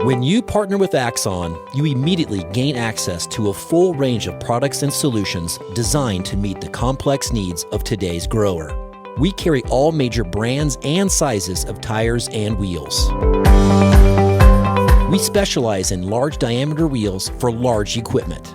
When you partner with Axon, you immediately gain access to a full range of products and solutions designed to meet the complex needs of today's grower. We carry all major brands and sizes of tires and wheels. We specialize in large diameter wheels for large equipment.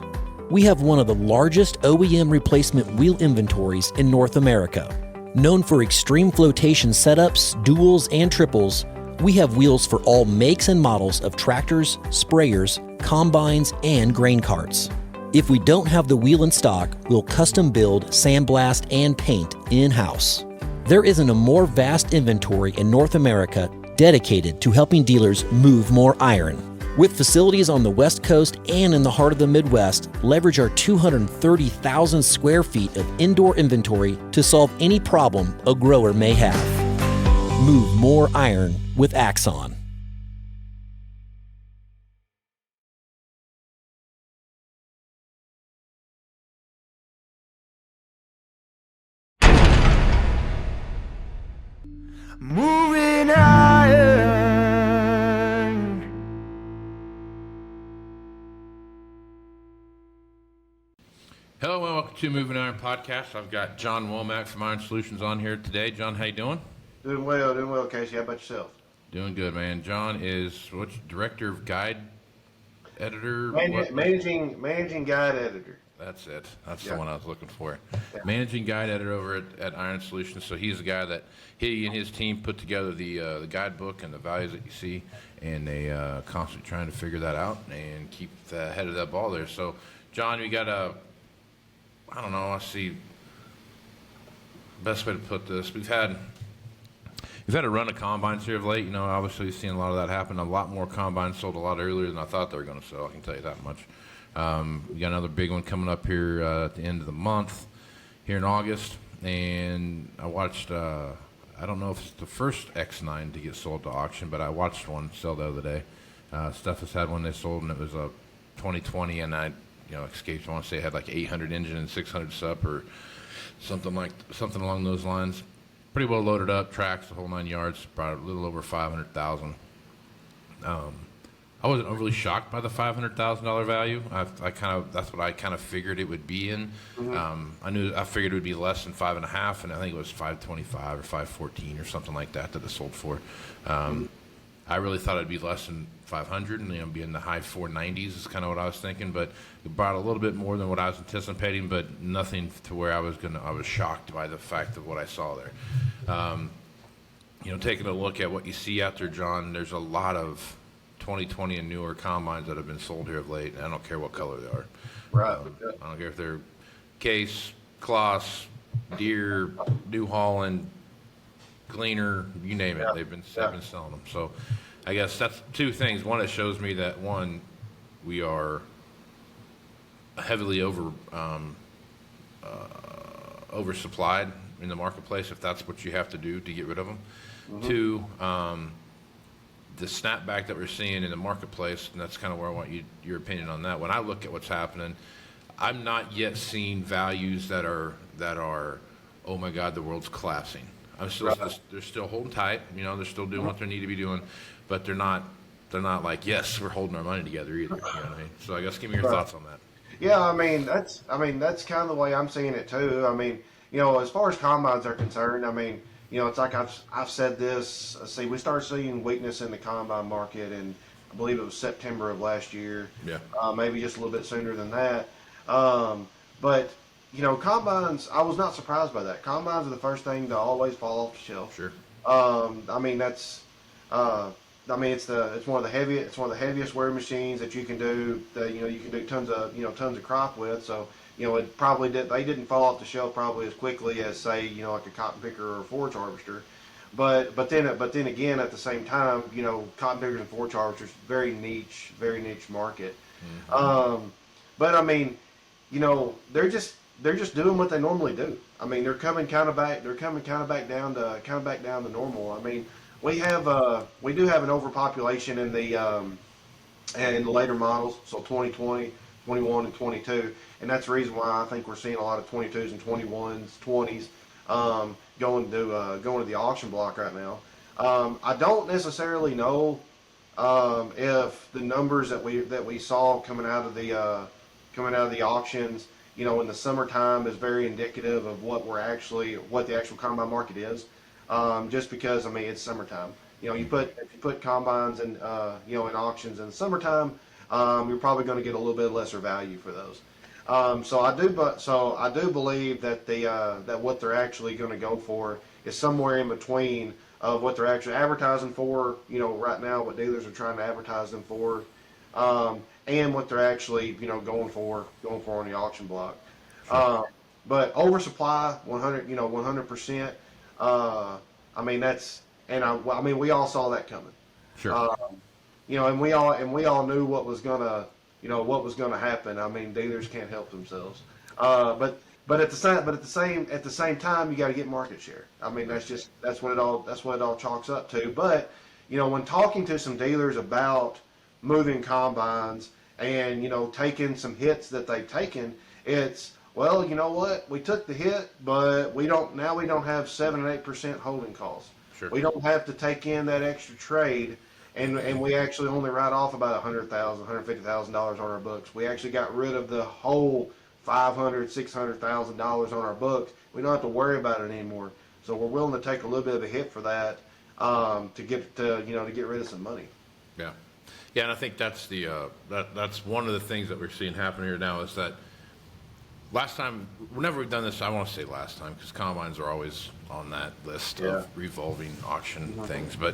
We have one of the largest OEM replacement wheel inventories in North America. Known for extreme flotation setups, duals, and triples, we have wheels for all makes and models of tractors, sprayers, combines, and grain carts. If we don't have the wheel in stock, we'll custom build, sandblast, and paint in-house. There isn't a more vast inventory in North America dedicated to helping dealers move more iron. With facilities on the West Coast and in the heart of the Midwest, leverage our 230,000 square feet of indoor inventory to solve any problem a grower may have. Move more iron with Axon. Moving iron. Hello and welcome to Moving Iron Podcast. I've got Jon Womack from Iron Solutions on here today. John, how you doing? Doing well, Casey. How about yourself? Doing good, man. John is what's director of guide editor? Managing guide editor. That's it. That's the one I was looking for. Yeah. Managing guide editor over at Iron Solutions. So he's the guy that he and his team put together the guidebook and the values that you see, and they constantly trying to figure that out and keep the head of that ball there. So, John, we got I don't know. I see. Best way to put this, we've had a run of combines here of late. You know, obviously we've seen a lot of that happen. A lot more combines sold a lot earlier than I thought they were going to sell. I can tell you that much. We got another big one coming up here at the end of the month, here in August. And I watched, I don't know if it's the first X9 to get sold to auction, but I watched one sell the other day. Steph has had one they sold, and it was a 2020, and escaped. I want to say it had like 800 engine and 600 sup or something along those lines. Pretty well loaded up, tracks, the whole 9 yards, probably a little over 500,000. I wasn't overly shocked by the $500,000 value. That's what I kind of figured it would be in. Mm-hmm. I figured it would be less than 5.5, and I think it was 525 or 514 or something like that it sold for. I really thought it'd be less than 500 and be in the high 490s is kind of what I was thinking, but it brought a little bit more than what I was anticipating, but nothing to where I was shocked by the fact of what I saw there. Taking a look at what you see out there, John, there's a lot of 2020 and newer combines that have been sold here of late, and I don't care what color they are. Right. I don't care if they're Case, Kloss, Deere, New Holland, Gleaner, you name it. They've been selling them. So I guess that's two things. One, it shows me that, one, we are heavily oversupplied in the marketplace, if that's what you have to do to get rid of them. Mm-hmm. Two, the snapback that we're seeing in the marketplace, and that's kind of where I want your opinion on that. When I look at what's happening, I'm not yet seeing values that are oh my God, the world's collapsing. They're still holding tight. They're still doing what they need to be doing, but they're not like, yes, we're holding our money together either. You know what I mean? So I guess give me your thoughts on that. Yeah, that's kind of the way I'm seeing it too. As far as combines are concerned, it's like I've said this. See, we started seeing weakness in the combine market, and I believe it was September of last year. Yeah. Maybe just a little bit sooner than that. But combines, I was not surprised by that. Combines are the first thing to always fall off the shelf. Sure. It's one of the heaviest wear machines that you can do. You can do tons of crop with. So it probably they didn't fall off the shelf probably as quickly as, say, like a cotton picker or a forage harvester. But then again, at the same time, cotton pickers and forage harvesters, very niche market. Mm-hmm. They're just doing what they normally do. They're coming kind of back down to normal. We do have an overpopulation in the later models, so 2020, 21, and 22, and that's the reason why I think we're seeing a lot of 22s and 21s, 20s going to the auction block right now. I don't necessarily know if the numbers that we saw coming out of the auctions, in the summertime is very indicative of what the actual combine market is. Just because it's summertime. If you put combines in in auctions in the summertime, you're probably going to get a little bit lesser value for those. So I do believe that that what they're actually going to go for is somewhere in between of what they're actually advertising for. Right now what dealers are trying to advertise them for, and what they're actually going for on the auction block. But oversupply, 100%. We all saw that coming. Sure. And we all knew what was gonna happen. Dealers can't help themselves. But at the same time, you got to get market share. That's what it all chalks up to. But when talking to some dealers about moving combines and taking some hits that they've taken, it's, well, you know what, we took the hit, but we don't have 7 and 8% holding costs. Sure. We don't have to take in that extra trade, and we actually only write off about $150,000 on our books. We actually got rid of the whole $600,000 on our books. We don't have to worry about it anymore. So we're willing to take a little bit of a hit for that, to get rid of some money. Yeah, and I think that's that's one of the things that we're seeing happen here now is that last time, whenever we've done this, I want to say last time because combines are always on that list of revolving auction things, but.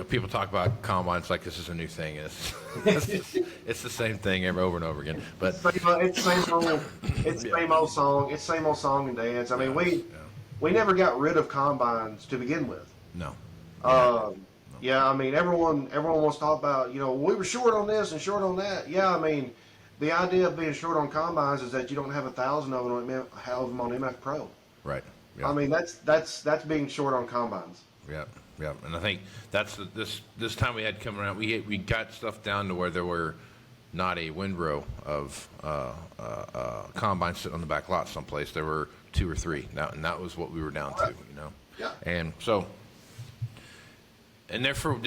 People talk about combines like this is a new thing. It's the same thing over and over again. But it's same old song. It's same old song and dance. We never got rid of combines to begin with. No. Everyone wants to talk about we were short on this and short on that. The idea of being short on combines is that you don't have 1,000 of them on MF Pro. Right. Yeah. That's being short on combines. Yeah. Yeah, and I think that's this time we had coming around. We got stuff down to where there were not a windrow of combines sitting on the back lot someplace. There were 2 or 3 now, and that was what we were down to. Yeah. And so, and there for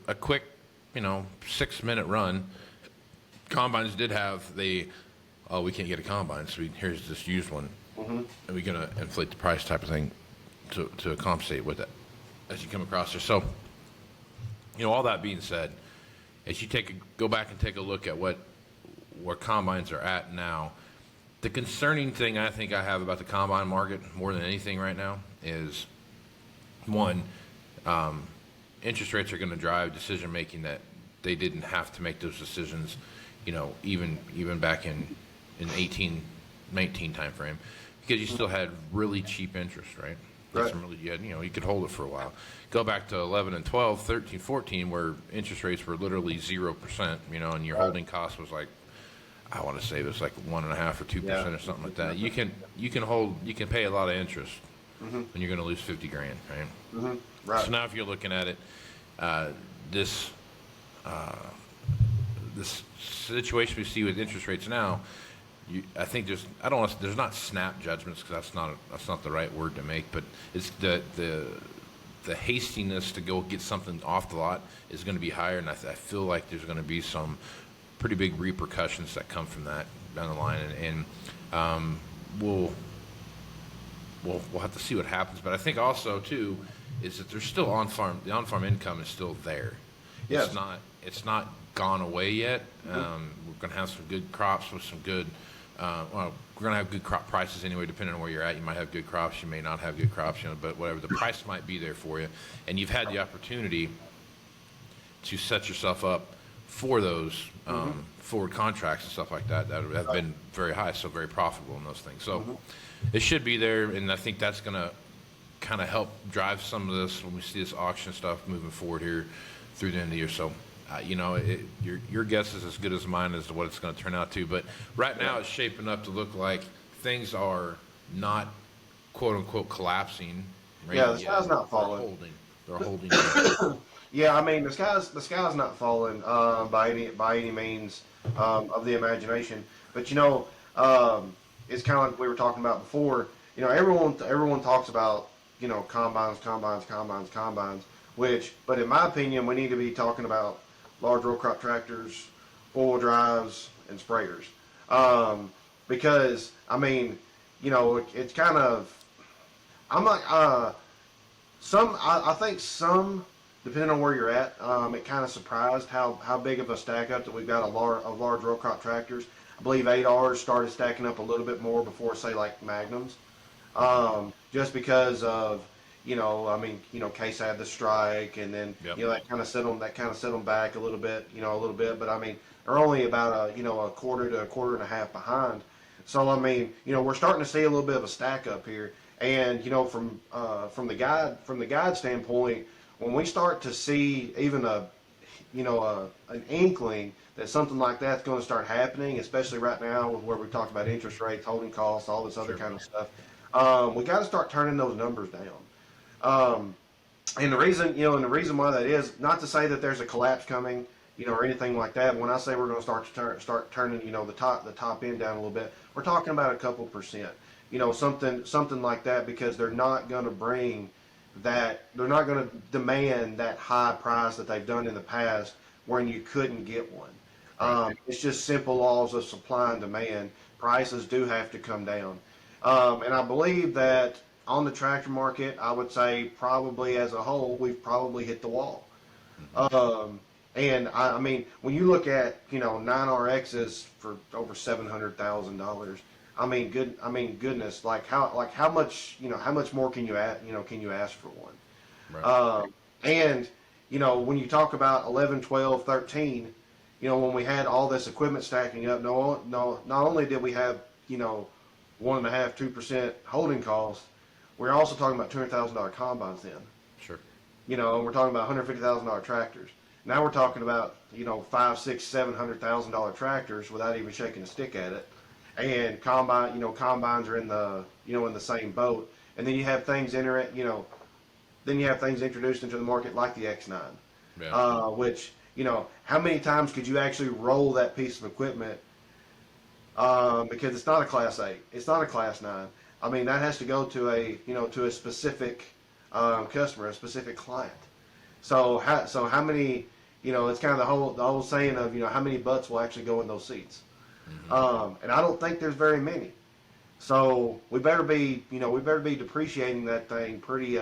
a quick 6-minute run, combines did have we can't get a combine, so here's this used one, and we're gonna inflate the price type of thing to compensate with it as you come across there. So, all that being said, as you go back and take a look at where combines are at now, the concerning thing I think I have about the combine market more than anything right now is, one, interest rates are going to drive decision making that they didn't have to make those decisions, even back in 18, 19 time frame, because you still had really cheap interest, right? Right. You could hold it for a while. Go back to 11 and 12, 13, 14, where interest rates were literally 0%, and your holding cost was like, I want to say it was like 1.5 or 2% or something like that. You can pay a lot of interest when you're going to lose $50,000, right? Right. So now if you're looking at it, this situation we see with interest rates now, I think there's not snap judgments because that's not the right word to make, but it's the hastiness to go get something off the lot is going to be higher, and I feel like there's going to be some pretty big repercussions that come from that down the line, and we'll have to see what happens. But I think also too is that there's still the on-farm income is still there. Yes. It's not gone away yet. We're going to have some good crops with some good. We're going to have good crop prices anyway, depending on where you're at. You might have good crops, you may not have good crops, but whatever, the price might be there for you. And you've had the opportunity to set yourself up for those forward contracts and stuff like that have been very high, so very profitable in those things. So it should be there, and I think that's going to kind of help drive some of this when we see this auction stuff moving forward here through the end of the year. So your guess is as good as mine as to what it's going to turn out to. But right now it's shaping up to look like things are not, quote unquote, collapsing. Right? Yeah, the sky's not falling. They're holding. Yeah, the sky's not falling by any means of the imagination. But it's kind of like we were talking about before. Everyone talks about combines. But in my opinion, we need to be talking about large row crop tractors, four-wheel drives, and sprayers. Because, I mean, it's kind of, I'm like, I think some, depending on where you're at, it kind of surprised how big of a stack up that we've got of large row crop tractors. I believe 8Rs started stacking up a little bit more before, say, like Magnums. Just because of, Case had the strike, and then, Yep. that kind of set them back a little bit, but I mean, they're only about a quarter to a quarter and a half behind. So, I mean, we're starting to see a little bit of a stack up here. And, from the guide standpoint, when we start to see even an inkling that something like that's going to start happening, especially right now with where we talked about interest rates, holding costs, all this other kind of stuff, we got to start turning those numbers down. And the reason why that is, not to say that there's a collapse coming, or anything like that. When I say we're going to start turning, the top end down a little bit, we're talking about a couple percent, something like that, because they're not going to bring that, they're not going to demand that high price that they've done in the past when you couldn't get one. It's just simple laws of supply and demand. Prices do have to come down. And I believe that on the tractor market, I would say probably as a whole, we've probably hit the wall. And I mean, when you look at 9RXs for over $700,000, goodness, how much more can you ask for one? Right. And when you talk about 11, 12, 13, when we had all this equipment stacking up, not only did we have 1.5-2% holding costs, we're also talking about $200,000 combines then. Sure. And we're talking about $150,000 tractors. Now we're talking about $500,000, $600,000, $700,000 tractors without even shaking a stick at it. And combines are in the in the same boat. And then you have things introduced into the market like the X9, which how many times could you actually roll that piece of equipment? Because it's not a Class 8, it's not a Class 9. I mean, that has to go to a specific customer, a specific client. So how many? It's kind of the whole saying of how many butts will actually go in those seats. And I don't think there's very many. So we better be depreciating that thing pretty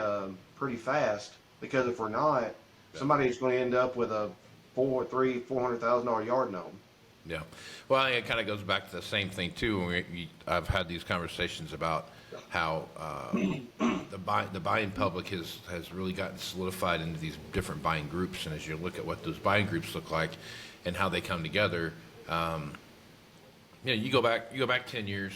fast, because if we're not, somebody's going to end up with a $400,000 yard gnome. Yeah. Well, I think it kind of goes back to the same thing too. I've had these conversations about how the buying public has really gotten solidified into these different buying groups, and as you look at what those buying groups look like and how they come together, you go back 10 years,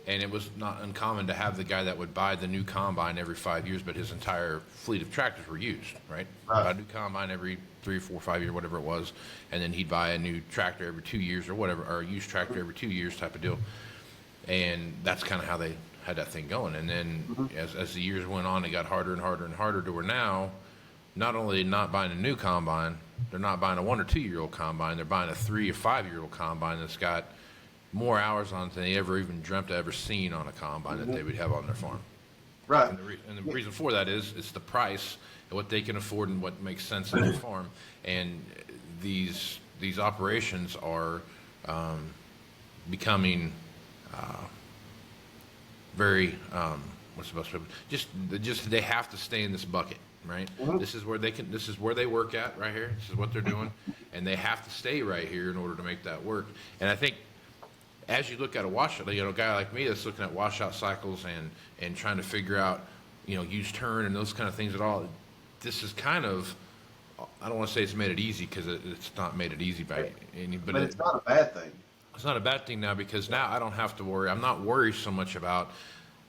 and it was not uncommon to have the guy that would buy the new combine every 5 years, but his entire fleet of tractors were used, right? Buy a new combine every 3, 4, 5 years, whatever it was, and then he'd buy a new tractor every 2 years or whatever, or a used tractor every 2 years type of deal. And that's kind of how they had that thing going. And then as the years went on, it got harder and harder and harder to where now, not only not buying a new combine, they're not buying a 1 or 2 year old combine, they're buying a 3 or 5 year old combine that's got more hours on it than they ever even dreamt of ever seen on a combine that they would have on their farm. Right. And the reason for that is it's the price and what they can afford and what makes sense on their farm. And these operations are becoming very what's the best way? Just they have to stay in this bucket, right? This is where they work at right here. This is what they're doing, and they have to stay right here in order to make that work. And I think as you look at a washout, a guy like me that's looking at washout cycles and trying to figure out, use turn and those kind of things at all, this is kind of, I don't want to say it's made it easy, because it's not made it easy by any, but it's not a bad thing. It's not a bad thing now, because now I don't have to worry. I'm not worried so much about,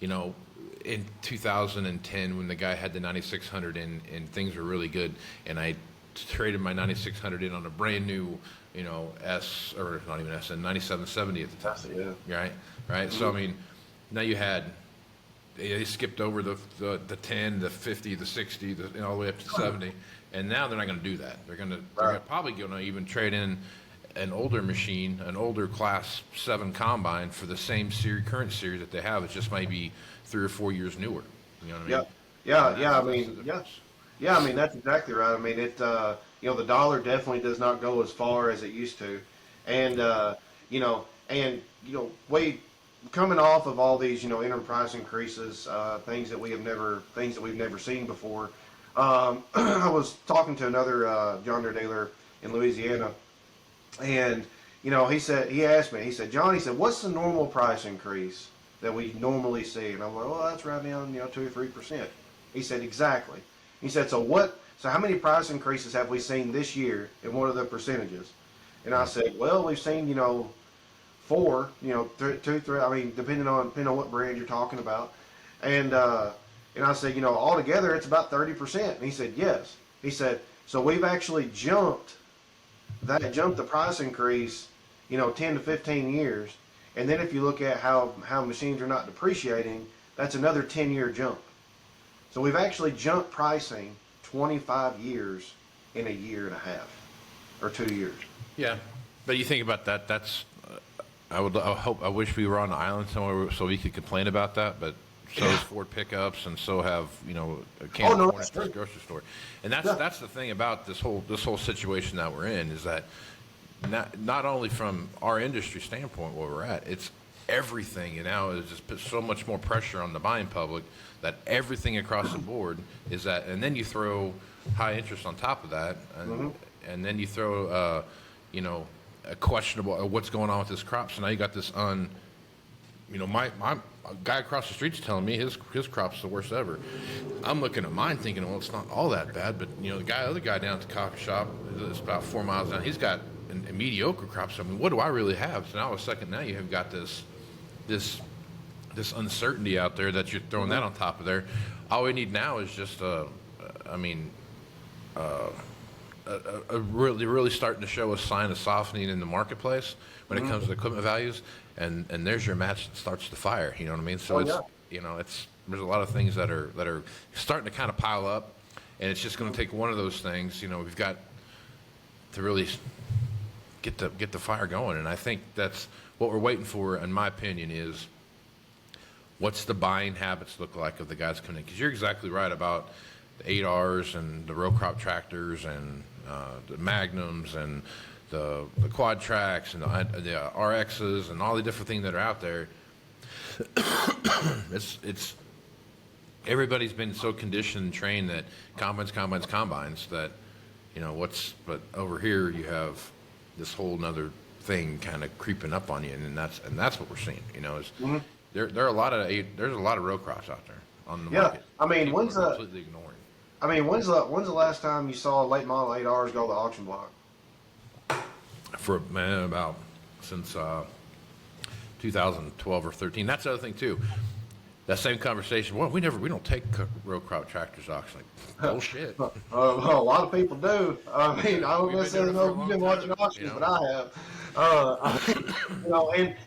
in 2010 when the guy had the 9600 and things were really good, and I traded my 9600 in on a brand new, S, or not even S, a 9770 at the time. Yeah. Right. So I mean, now they skipped over the 10, the 50, the 60, all the way up to 70, and now they're not going to do that. They're probably going to even trade in an older machine, an older Class 7 combine for the same current series that they have. It just might be 3 or 4 years newer. You know what I mean? Yeah. I mean, Yeah, I mean that's exactly right. I mean the dollar definitely does not go as far as it used to, and we coming off of all these interim price increases, things that we've never seen before. I was talking to another John Deere dealer in Louisiana, and he asked me, he said, John, he said, what's the normal price increase that we normally see? And I'm like, well, that's right around 2 or 3%. He said, exactly. He said, so how many price increases have we seen this year, and what are the percentages? And I said, well, we've seen, four, two, three, I mean, depending on what brand you're talking about. And I said, altogether it's about 30%. And he said, yes. He said, so we've actually jumped the price increase, 10 to 15 years. And then if you look at how machines are not depreciating, that's another 10-year jump. So we've actually jumped pricing 25 years in a year and a half, or 2 years. Yeah, but you think about that. That's I wish we were on an island somewhere so we could complain about that. But so is Ford pickups, and so have a can of corn at the grocery store. And that's the thing about this whole situation that we're in, is that not only from our industry standpoint where we're at, it's everything. And now is just put so much more pressure on the buying public that everything across the board is that, and then you throw high interest on top of that, and then you throw a questionable what's going on with this crop. So now you got this my guy across the street's telling me his crop's the worst ever. I'm looking at mine thinking, well, it's not all that bad, but the other guy down at the coffee shop is about 4 miles down. He's got a mediocre crop. So I mean, what do I really have? So now now you have got this uncertainty out there that you're throwing that on top of there. All we need now is just really starting to show a sign of softening in the marketplace when it comes to equipment values, and there's your match that starts the fire. You know what I mean? So there's a lot of things that are starting to kind of pile up, and it's just going to take one of those things. We've got to really get the fire going, and I think that's what we're waiting for. In my opinion, is what's the buying habits look like of the guys coming in? Because you're exactly right about the 8Rs and the row crop tractors and the Magnums and the quad tracks and the RXs and all the different things that are out there. it's everybody's been so conditioned and trained that combines that but over here you have this whole nother thing kind of creeping up on you, and that's what we're seeing. There's a lot of row crops out there on the market. I mean, completely ignoring. I mean, when's the last time you saw late model 8Rs go to the auction block? For about since 2012 or 13. That's the other thing too. That same conversation. Well, we don't take row crop tractors auction. Like, bullshit. Well, a lot of people do. I mean, I don't necessarily know if you've been watching auctions, but I have.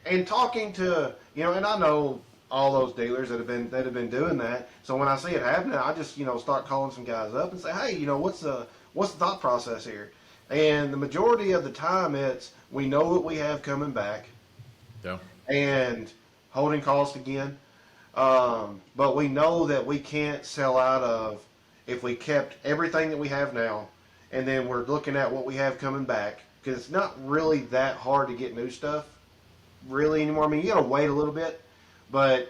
And talking to and I know all those dealers that have been doing that. So when I see it happening, I just start calling some guys up and say, hey, what's the thought process here? And the majority of the time, it's we know what we have coming back, and holding cost again. But we know that we can't sell out of if we kept everything that we have now, and then we're looking at what we have coming back, because it's not really that hard to get new stuff really anymore. I mean, you got to wait a little bit. But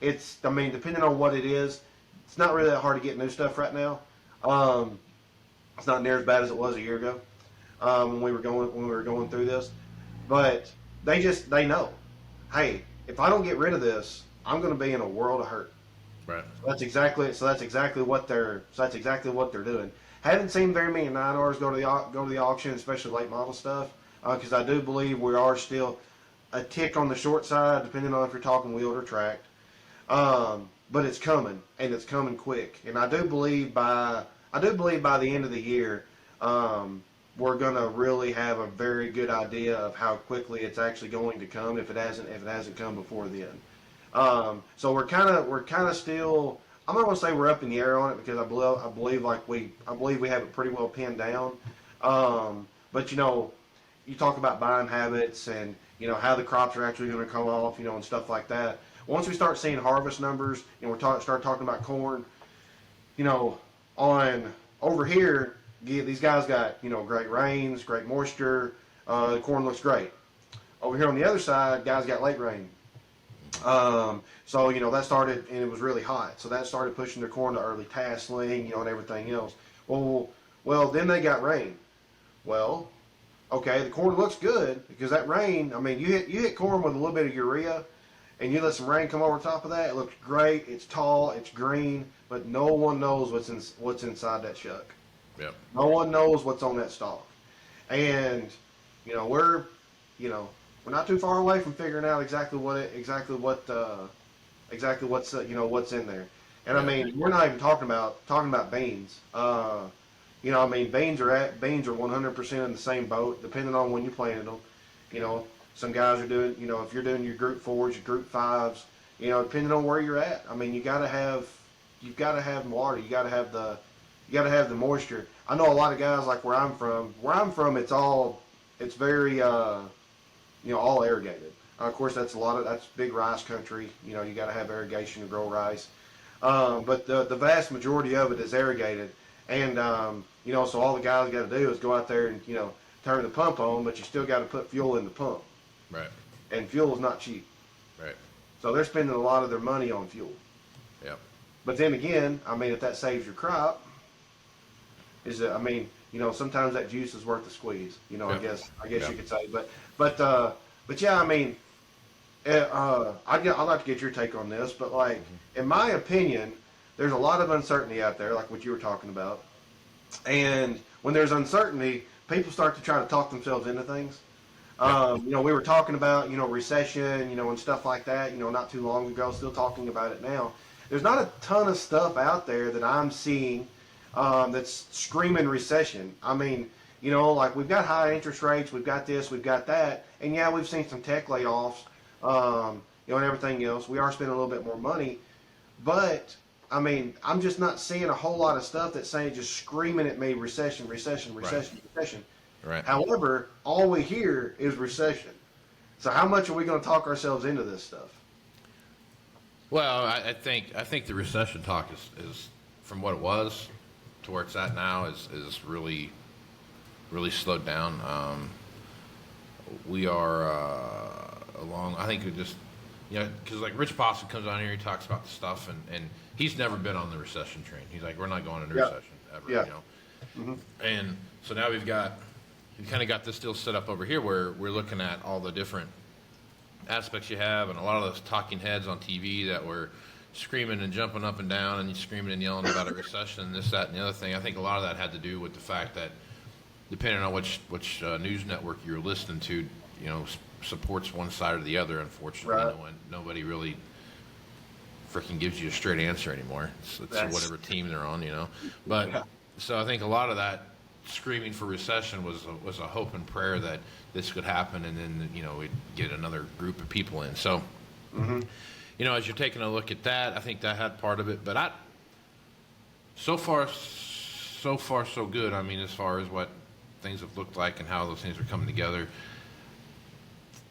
depending on what it is, it's not really that hard to get new stuff right now. It's not near as bad as it was a year ago when we were going through this. But they know, hey, if I don't get rid of this, I'm going to be in a world of hurt. Right. So that's exactly what they're doing. Haven't seen very many 9Rs go to the auction, especially late model stuff, because I do believe we are still a tick on the short side, depending on if you're talking wheeled or tracked. But it's coming, and it's coming quick. And I do believe by the end of the year, we're gonna really have a very good idea of how quickly it's actually going to come if it hasn't come before then. So we're kind of still. I'm not gonna say we're up in the air on it, because I believe we have it pretty well pinned down. But you talk about buying habits and how the crops are actually going to come off, and stuff like that. Once we start seeing harvest numbers, start talking about corn, on over here, these guys got, great rains, great moisture. The corn looks great. Over here on the other side, guys got late rain. So, that started, and it was really hot. So that started pushing their corn to early tasseling, and everything else. Well, then they got rain. Well, okay, the corn looks good because that rain, you hit corn with a little bit of urea, and you let some rain come over top of that. It looks great. It's tall. It's green, but no one knows what's inside that shuck. Yep. No one knows what's on that stalk. And, we're not too far away from figuring out exactly what's what's in there. And we're not even talking about beans. Beans are 100% in the same boat, depending on when you planted them. Some guys are doing, if you're doing your group 4s, your group 5s, depending on where you're at. You've got to have water. You got to have the moisture. I know a lot of guys like where I'm from, it's very, all irrigated. Of course, that's big rice country. You got to have irrigation to grow rice. But the vast majority of it is irrigated. And, so all the guys got to do is go out there and, turn the pump on, but you still got to put fuel in the pump. Right. And fuel is not cheap. Right. So they're spending a lot of their money on fuel. Yep. But then again, if that saves your crop, sometimes that juice is worth the squeeze. Yep. I guess Yep. you could say. But yeah, I'd like to get your take on this. But in my opinion, there's a lot of uncertainty out there, like what you were talking about. And when there's uncertainty, people start to try to talk themselves into things. We were talking about, recession, and stuff like that, not too long ago, still talking about it now. There's not a ton of stuff out there that I'm seeing that's screaming recession. We've got high interest rates, we've got this, we've got that, and yeah, we've seen some tech layoffs, and everything else. We are spending a little bit more money, but I'm just not seeing a whole lot of stuff that's saying, just screaming at me, recession. Right. However, all we hear is recession. So how much are we going to talk ourselves into this stuff? Well, I think the recession talk is from what it was to where it's at now is really slowed down. We are along. I think it just because Rich Possum comes on here, he talks about the stuff, and he's never been on the recession train. He's like, we're not going into recession ever. Yeah. Mm-hmm. And so now we've kind of got this deal set up over here where we're looking at all the different aspects you have, and a lot of those talking heads on TV that were screaming and jumping up and down and screaming and yelling about a recession and this, that, and the other thing. I think a lot of that had to do with the fact that depending on which news network you're listening to, supports one side or the other. Unfortunately, right. Nobody really freaking gives you a straight answer anymore. It's whatever team they're on, But yeah. So I think a lot of that screaming for recession was a hope and prayer that this could happen, and then we'd get another group of people in. So, as you're taking a look at that, I think that had part of it. But so far so good. As far as what things have looked like and how those things are coming together.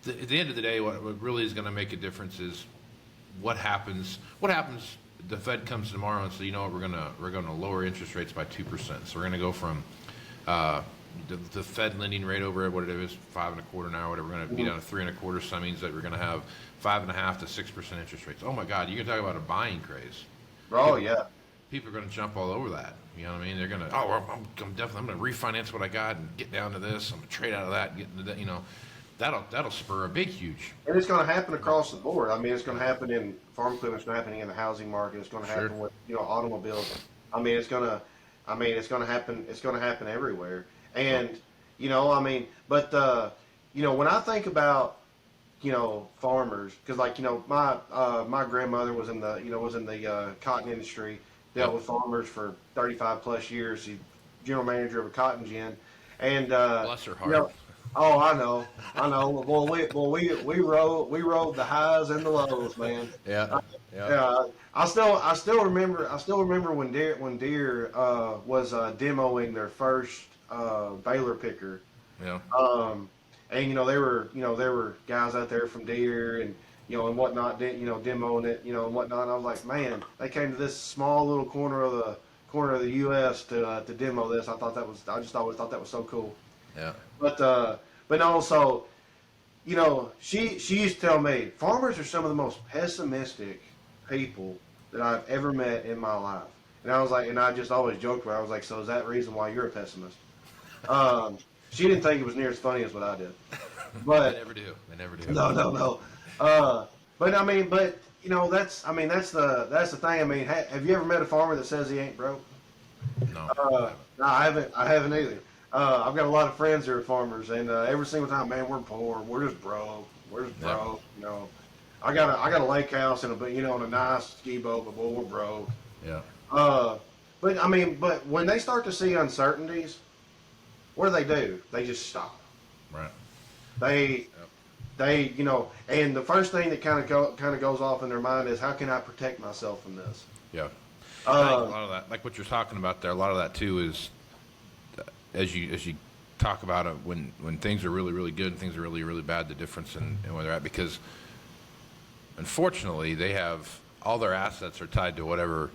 At the end of the day, what really is going to make a difference is what happens. What happens? The Fed comes tomorrow and says, we're going to lower interest rates by 2%. So we're going to go from the Fed lending rate over what it is, 5.25 now, whatever. We're going to be down to 3.25. So that means that we're going to have 5.5 to 6% interest rates. Oh my God, you can talk about a buying craze. Oh yeah. People are going to jump all over that. You know what I mean? They're going to, I'm going to refinance what I got and get down to this. I'm going to trade out of that and get into that. That'll spur a big, huge. And it's going to happen across the board. It's going to happen in farm equipment. It's going to happen in the housing market. It's going to happen with automobiles. It's going to happen. It's going to happen everywhere. And but when I think about farmers, because my grandmother was in the cotton industry, dealt with farmers for 35 plus years. She's general manager of a cotton gin, and bless her heart. Oh, I know. Well, we rode the highs and the lows, man. Yeah. I still remember when Deere was demoing their first baler picker. Yeah. And there were guys out there from Deere and and whatnot, demoing it, and whatnot. And I was like, man, they came to this small little corner of corner of the U.S. to demo this. I just always thought that was so cool. Yeah. But no, so she used to tell me farmers are some of the most pessimistic people that I've ever met in my life. And I was like, and I just always joked with her. I was like, so is that the reason why you're a pessimist? She didn't think it was near as funny as what I did. But They never do. They never do. no. But that's the thing. I mean, have you ever met a farmer that says he ain't broke? No. No, I haven't either. I've got a lot of friends that are farmers, and every single time, man, we're poor. We're just broke. Yeah. I got a lake house and a nice ski boat, but boy, we're broke. Yeah. But when they start to see uncertainties, what do? They just stop. Right. They, and the first thing that kind of goes off in their mind is, how can I protect myself from this? Yeah. I think a lot of that, like what you're talking about there, a lot of that too is, as you talk about it, when things are really, really good and things are really, really bad, the difference in where they're at, because unfortunately they have all their assets are tied to whatever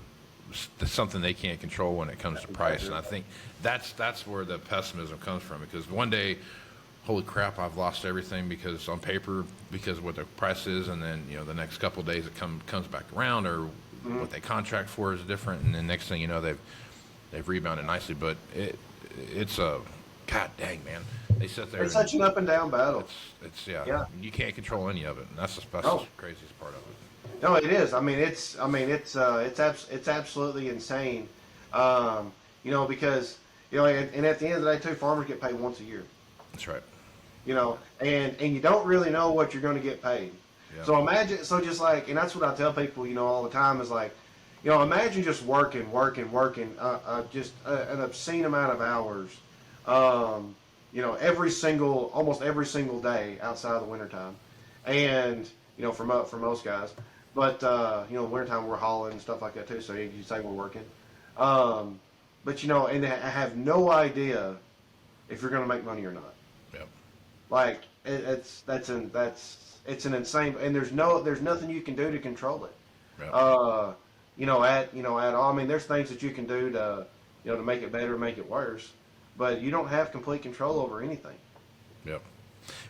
something they can't control when it comes to price. And I think that's where the pessimism comes from, because one day, holy crap, I've lost everything because on paper, because of what the price is, and then the next couple of days it comes back around, or what they contract for is different, and then next thing you know, they've rebounded nicely. But it's a god dang, man. They sit there. It's such an up and down battle. It's yeah. You can't control any of it, and that's the craziest part of it. No, it is. It's absolutely insane. Because and at the end of the day, too, farmers get paid once a year. That's right. And you don't really know what you're going to get paid. Yeah. So imagine, and that's what I tell people, all the time is like, imagine just working, just an obscene amount of hours, almost every single day outside of the wintertime. And, for most guys. But, wintertime we're hauling and stuff like that too, so you say we're working. But, and I have no idea if you're going to make money or not. Yep. Like, it's an insane, and there's nothing you can do to control it. Yep. At all. I mean, there's things that you can do to make it better, make it worse, but you don't have complete control over anything. Yep.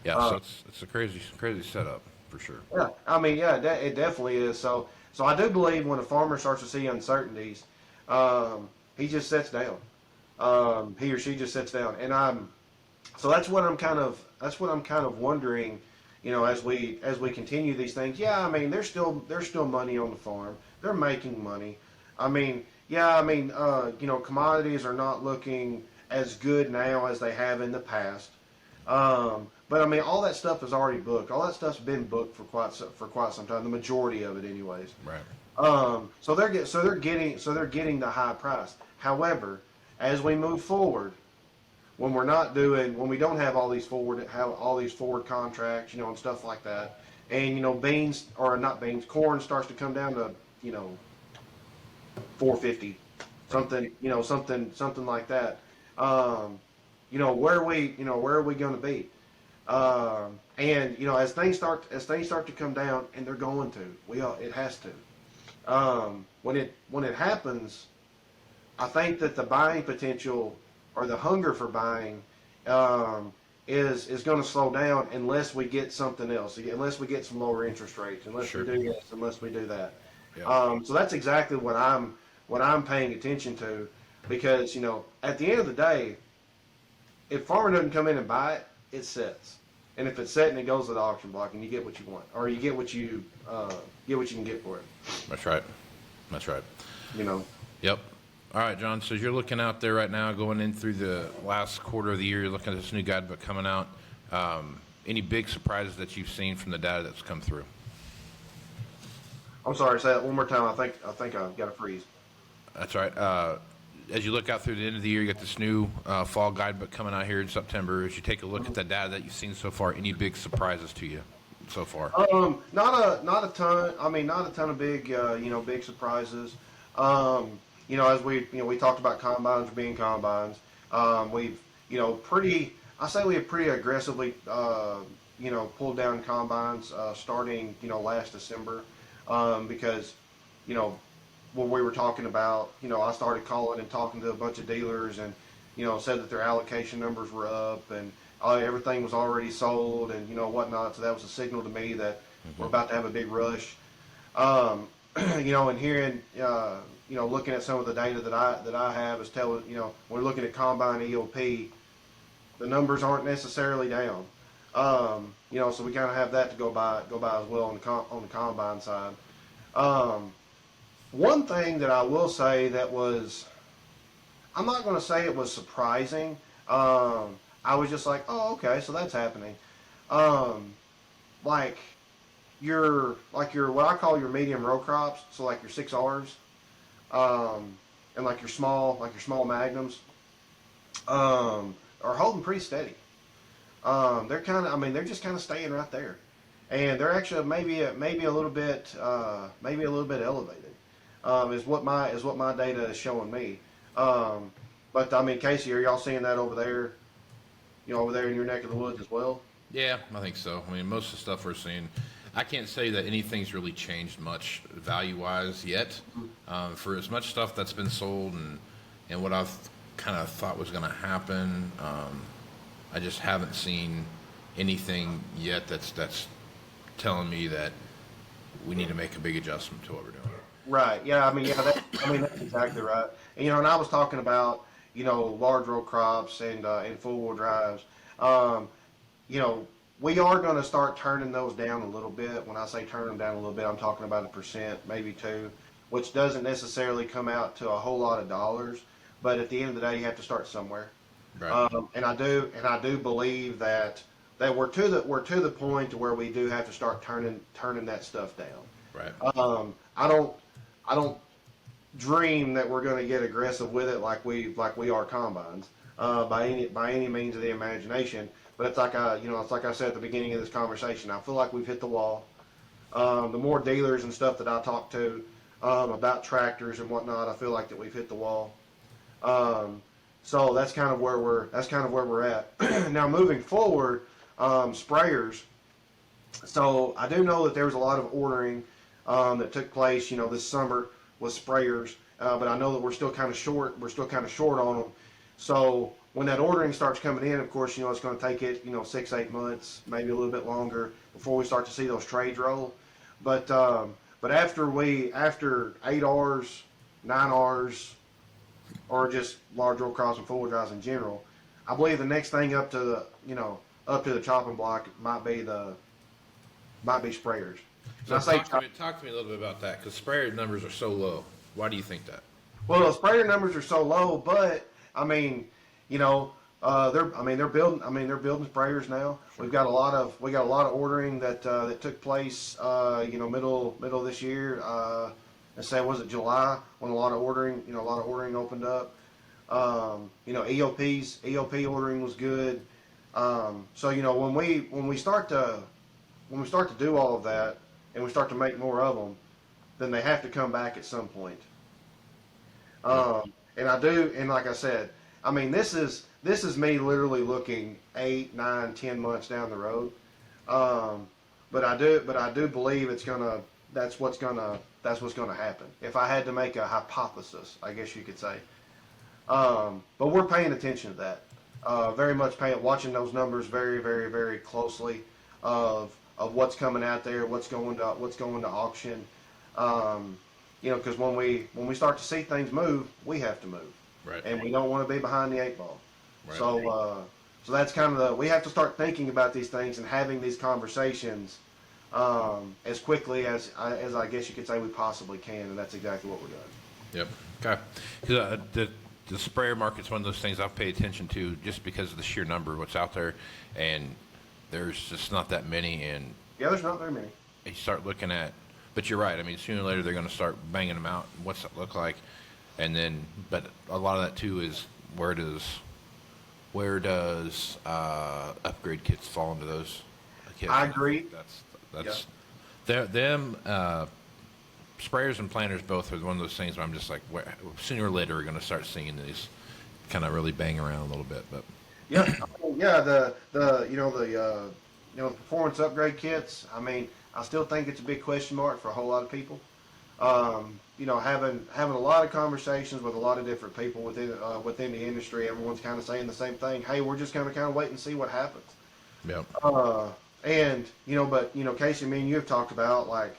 Yeah. So it's a crazy setup for sure. Yeah. I mean, yeah, it definitely is. So I do believe when a farmer starts to see uncertainties, he just sits down. He or she just sits down, and so that's what I'm kind of wondering. As we continue these things, yeah, I mean, there's still money on the farm. They're making money. I mean, commodities are not looking as good now as they have in the past. But I mean, all that stuff is already booked. All that stuff's been booked for quite some time. The majority of it, anyways. Right. So they're getting the high price. However, as we move forward, when we don't have all these forward contracts, and stuff like that, and corn starts to come down to $4.50, something like that. Where are we going to be? And as things start to come down, and they're going to, it has to. When it happens, I think that the buying potential or the hunger for buying is going to slow down unless we get something else, unless we get some lower interest rates, unless we do this, unless we do that. Yeah. So that's exactly what I'm paying attention to, because at the end of the day, if farmer doesn't come in and buy it, it sits, and if it's sitting, it goes to the auction block, and you get what you want, or you get what you can get for it. That's right. Yep. All right, John, so you're looking out there right now, going in through the last quarter of the year, you're looking at this new guidebook coming out. Any big surprises that you've seen from the data that's come through? I'm sorry, say that one more time. I think I got a freeze. That's right. As you look out through the end of the year, you got this new fall guidebook coming out here in September. As you take a look at the data that you've seen so far, any big surprises to you so far? Not a ton. I mean, not a ton of big surprises. As we talked about combines being combines. We've we have pretty aggressively pulled down combines starting last December, because where we were talking about, I started calling and talking to a bunch of dealers and, said that their allocation numbers were up and everything was already sold and, whatnot. So that was a signal to me that we're about to have a big rush. And hearing, looking at some of the data that I have is telling, when we're looking at combine EOP, the numbers aren't necessarily down. So we kind of have that to go by as well on the combine side. One thing that I will say that was, I'm not going to say it was surprising. I was just like, oh, okay, so that's happening. Like your what I call your medium row crops, so like your 6Rs, and like your small magnums, are holding pretty steady. They're just kind of staying right there, and they're actually maybe a little bit elevated, is what my data is showing me. But I mean, Casey, are y'all seeing that over there? Over there in your neck of the woods as well? Yeah, I think so. I mean, most of the stuff we're seeing, I can't say that anything's really changed much value-wise yet. For as much stuff that's been sold and what I've kind of thought was going to happen, I just haven't seen anything yet that's telling me that we need to make a big adjustment to what we're doing. Right. Yeah. That's exactly right. And, and I was talking about, large row crops and full-wheel drives. We are going to start turning those down a little bit. When I say turn them down a little bit, I'm talking about 1%, maybe 2%, which doesn't necessarily come out to a whole lot of dollars. But at the end of the day, you have to start somewhere. Right. And I do believe that we're to the point to where we do have to start turning that stuff down. Right. I don't dream that we're going to get aggressive with it like we are combines by any means of the imagination. But it's like I said at the beginning of this conversation. I feel like we've hit the wall. The more dealers and stuff that I talk to about tractors and whatnot, I feel like that we've hit the wall. So that's kind of where we're at. Now moving forward, sprayers. So I do know that there was a lot of ordering that took place, this summer with sprayers, but I know that we're still kind of short. We're still kind of short on them. So when that ordering starts coming in, of course, it's going to take it, 6-8 months, maybe a little bit longer before we start to see those trades roll. But after 8Rs, 9Rs, or just large row crops and four-wheel drives in general, I believe the next thing up to the chopping block might be sprayers. So talk to me a little bit about that, because sprayer numbers are so low. Why do you think that? Well, the sprayer numbers are so low, but they're building sprayers now. We've got a lot of ordering that took place middle of this year. Let's say, was it July when a lot of ordering opened up. EOP ordering was good. So when we start to do all of that and we start to make more of them, then they have to come back at some point. And like I said, this is me literally looking 8, 9, 10 months down the road. But I do believe that's what's gonna happen. If I had to make a hypothesis, I guess you could say. But we're paying attention to that. Very much watching those numbers very, very, very closely of what's coming out there, what's going to auction. Because when we start to see things move, we have to move, Right. and we don't want to be behind the 8 ball. Right. So that's kind of we have to start thinking about these things and having these conversations as quickly as I guess you could say we possibly can, and that's exactly what we're doing. Yep. Okay. 'Cause, the sprayer market's one of those things I've paid attention to just because of the sheer number of what's out there, and there's just not that many. And Yeah, there's not very many. you start looking at, but you're right. Sooner or later they're going to start banging them out. What's that look like? And then, but a lot of that too is where does upgrade kits fall into those kits? I agree. That's them. Sprayers and planters both are one of those things where I'm just like, sooner or later we're going to start seeing these kind of really bang around a little bit. But Yeah, the performance upgrade kits. I still think it's a big question mark for a whole lot of people. having a lot of conversations with a lot of different people within the industry. Everyone's kind of saying the same thing. Hey, we're just going to kind of wait and see what happens. Yep. But Casey, me and you have talked about, like,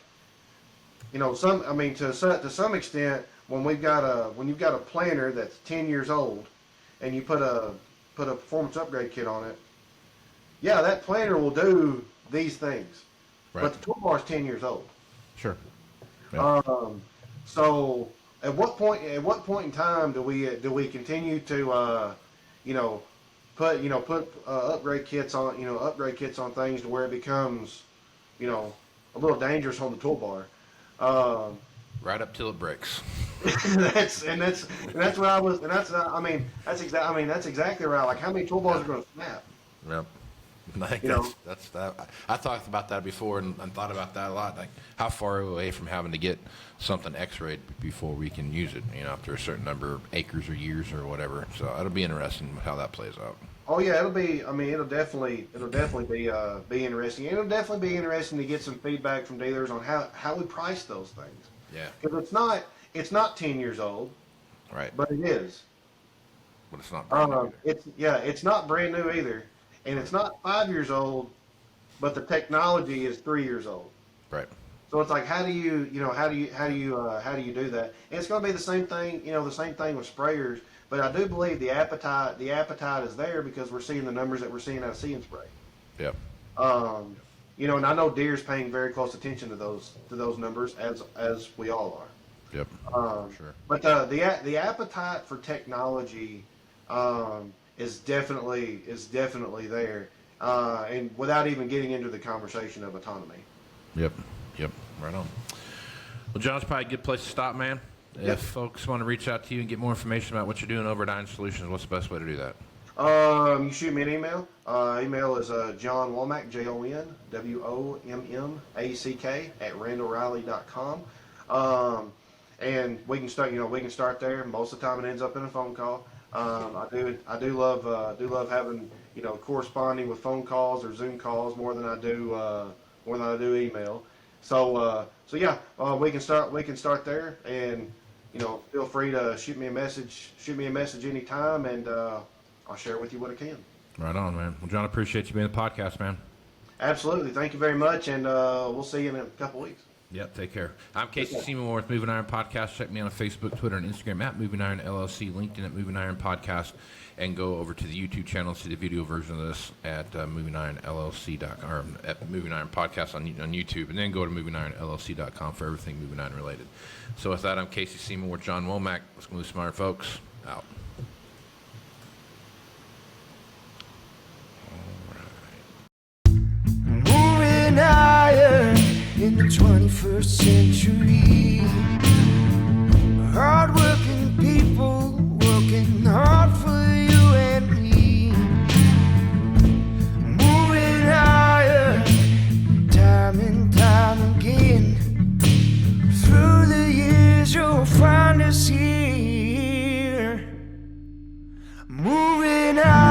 to some extent, when you've got a planter that's 10 years old, and you put a performance upgrade kit on it, yeah, that planter will do these things, Right. but the toolbar is 10 years old. Sure. Yeah. So at what point in time do we continue to put upgrade kits on things to where it becomes a little dangerous on the toolbar? Right up till it breaks. That's what I was, and that's exactly right. Like, how many toolbars are going to snap? Yep. I think that's that. I thought about that before and thought about that a lot. Like, how far away from having to get something X-rayed before we can use it? After a certain number of acres or years or whatever. So it'll be interesting how that plays out. Oh yeah, it'll be. I mean, it'll definitely be interesting. It'll definitely be interesting to get some feedback from dealers on how we price those things. Yeah. Because it's not 10 years old. Right. But it is. But it's not brand new either. It's not brand new either, and it's not 5 years old, but the technology is 3 years old. Right. So it's like, how do you do that? And it's going to be the same thing, with sprayers. But I do believe the appetite is there, because we're seeing the numbers that we're seeing out of See & Spray. Yep. And I know Deere's paying very close attention to those numbers, as we all are. Yep. Sure. But the appetite for technology is definitely there, and without even getting into the conversation of autonomy. Yep. Right on. Well, John, it's probably a good place to stop, man. Yep. If folks want to reach out to you and get more information about what you're doing over at Iron Solutions, what's the best way to do that? You shoot me an email. Email is Jon Womack, JONWOMMACK @randallriley.com. And we can start there. Most of the time it ends up in a phone call. I do love having, corresponding with phone calls or Zoom calls more than I do email. So yeah, we can start there, and feel free to shoot me a message anytime, and I'll share with you what I can. Right on, man. Well, John, I appreciate you being on the podcast, man. Absolutely. Thank you very much, and we'll see you in a couple weeks. Yep, take care. I'm Casey Seymour with Moving Iron Podcast. Check me out on Facebook, Twitter, and Instagram at Moving Iron LLC, LinkedIn at Moving Iron Podcast, and go over to the YouTube channel and see the video version of this at Moving Iron LLC.com, or at Moving Iron Podcast on YouTube, and then go to MovingIronLLC.com for everything Moving Iron related. So with that, I'm Casey Seymour with Jon Womack. Let's go move smart, folks. Out. Moving iron in the 21st century. Hard-working people working hard for you and me. Moving iron, time and time again. Through the years you'll find us here. Moving iron.